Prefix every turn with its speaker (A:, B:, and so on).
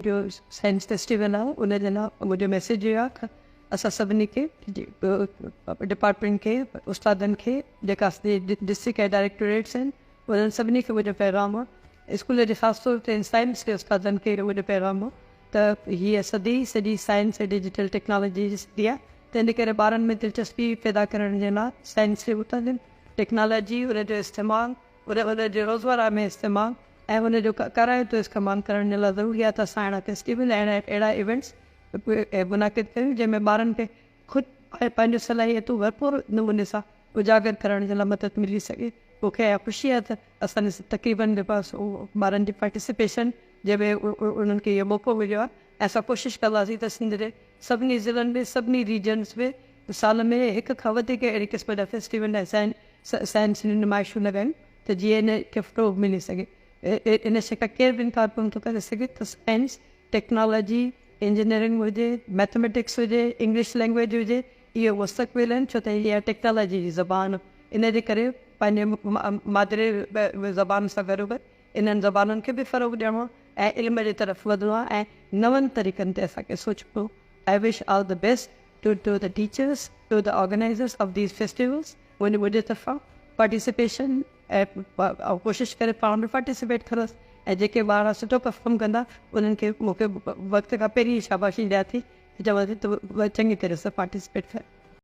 A: जो science festival आहे उन जे लाइ मुंहिंजो मैसेज इहो आहे त असां सभिनी खे डिपार्टमेंट खे उस्तादनि खे जेका डिस्ट्रिक्ट ऐं डायरेक्टोरेट्स आहिनि उन्हनि सभिनी खे मुंहिंजो पैगाम आहे। स्कूल जे ख़ासि तौर ते साइंस जे उस्तादनि खे मुंहिंजो पैगाम आहे त हीअ सॼी साइंस ऐं डिजिटल टेक्नोलॉजी जी सदी आहे। तंहिंजे करे ॿारनि में दिलचस्पी पैदा करण जे लाइ साइंस जे उतादनि टेक्नोलॉजी उनजो इस्तेमालु उनजे रोज़मर्रा में इस्तेमालु ऐं उनजो कराइतो इस्तेमालु करण जे लाइ ज़रूरी आहे त असां अहिड़ा फेस्टिवल ऐं अहिड़ा इवेंट्स मुनाक़िद कयूं जंहिंमें ॿारनि खे ख़ुदि पंहिंजो सलाहियतूं भरपूर नमूने सां उजागर करण जे लाइ मदद मिली सघे। मूंखे ख़ुशी आहे त असांजे तक़रीबन जे पास ॿारनि जी पार्टिसिपेशन जंहिंमें उन्हनि खे इहो मौक़ो मिलियो आहे ऐं असां कोशिशि कंदासीं त सिंध जे सभिनी ज़िलनि में सभिनी रीजन्स में साल में हिक खां वधीक अहिड़े क़िस्म जा फेस्टिवल ऐं साइंस जी नुमाइशूं लॻाइनि त जीअं इन खे फ़रोग़ मिली सघे। इन शिका केरु बि इनकार कोन थो करे सघे त साइंस टेक्नोलॉजी इंजीनियरिंग हुजे मैथमेटिक्स हुजे इंग्लिश लैंग्वेज हुजे इहो मुस्तक़बिल आहिनि छो त इहा टेक्नोलॉजी जी ज़बान इन जे करे पंहिंजे मादरे ज़बान सां गॾोगॾु इन्हनि ज़बानुनि खे बि फ़रोग़ ॾियणो आहे ऐं इल्म जे तरफ़ वधिणो आहे ऐं नवनि तरीक़नि ते असांखे सोचणो। I wish all the best to the teachers to the organisers of these festivals. मुंहिंजे तरफ़ां पार्टिसिपेशन ऐं कोशिशि करे पाण बि पार्टिसिपेट करसि ऐं जेके ॿार सुठो परफॉर्म कंदा उन्हनि खे मूंखे वक़्त खां पहिरीं शाबाशी ॾियां थी चवां थी त चङी तरह सां पार्टिसिपेट कर।